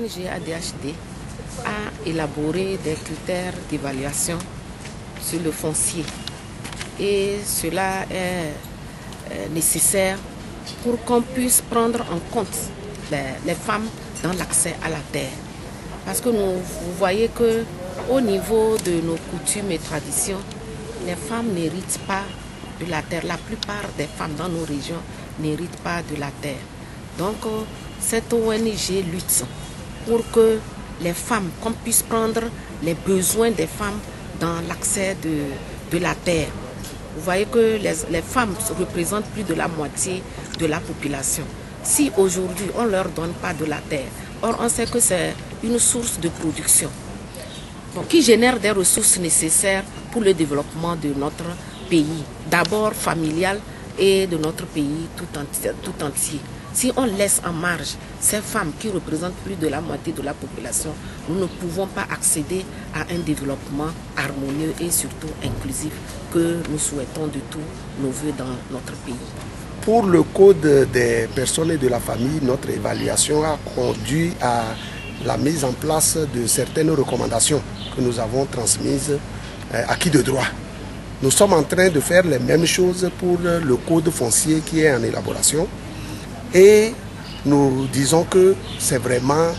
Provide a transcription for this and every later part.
l'ONG ADHD a élaboré des critères d'évaluation sur le foncier. Et cela est nécessaire pour qu'on puisse prendre en compte les femmes dans l'accès à la terre. Parce que vous voyez qu'au niveau de nos coutumes et traditions, les femmes n'héritent pas de la terre. La plupart des femmes dans nos régions n'héritent pas de la terre. Donc cette ONG lutte pour que les femmes, qu'on puisse prendre les besoins des femmes dans l'accès de la terre. Vous voyez que les femmes représentent plus de la moitié de la population. Si aujourd'hui on ne leur donne pas de la terre, or on sait que c'est une source de production qui génère des ressources nécessaires pour le développement de notre pays, d'abord familial et de notre pays tout entier. Si on laisse en marge ces femmes qui représentent plus de la moitié de la population, nous ne pouvons pas accéder à un développement harmonieux et surtout inclusif que nous souhaitons de tous nos voeux dans notre pays. Pour le Code des personnes et de la famille, notre évaluation a conduit à la mise en place de certaines recommandations que nous avons transmises à qui de droit. Nous sommes en train de faire les mêmes choses pour le Code foncier qui est en élaboration. Et nous disons que c'est vraiment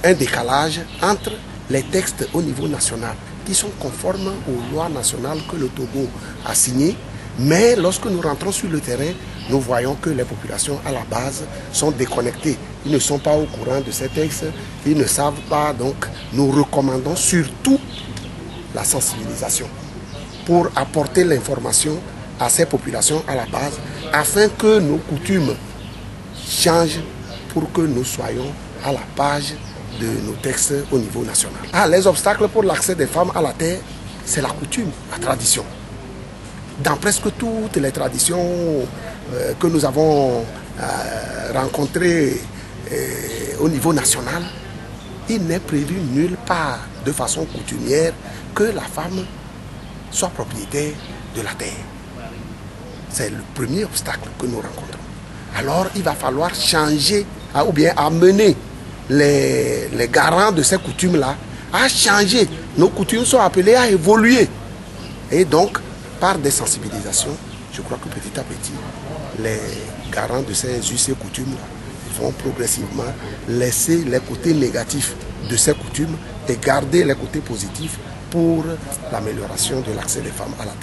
un décalage entre les textes au niveau national qui sont conformes aux lois nationales que le Togo a signées. Mais lorsque nous rentrons sur le terrain, nous voyons que les populations à la base sont déconnectées. Ils ne sont pas au courant de ces textes, ils ne savent pas. Donc nous recommandons surtout la sensibilisation pour apporter l'information à ces populations à la base afin que nos coutumes changent pour que nous soyons à la page de nos textes au niveau national. Les obstacles pour l'accès des femmes à la terre, c'est la coutume, la tradition. Dans presque toutes les traditions que nous avons rencontrées au niveau national, il n'est prévu nulle part de façon coutumière que la femme soit propriétaire de la terre. C'est le premier obstacle que nous rencontrons. Alors il va falloir changer ou bien amener les garants de ces coutumes-là à changer. Nos coutumes sont appelées à évoluer. Et donc, par des sensibilisations, je crois que petit à petit, les garants de ces us et coutumes-là vont progressivement laisser les côtés négatifs de ces coutumes et garder les côtés positifs pour l'amélioration de l'accès des femmes à la terre.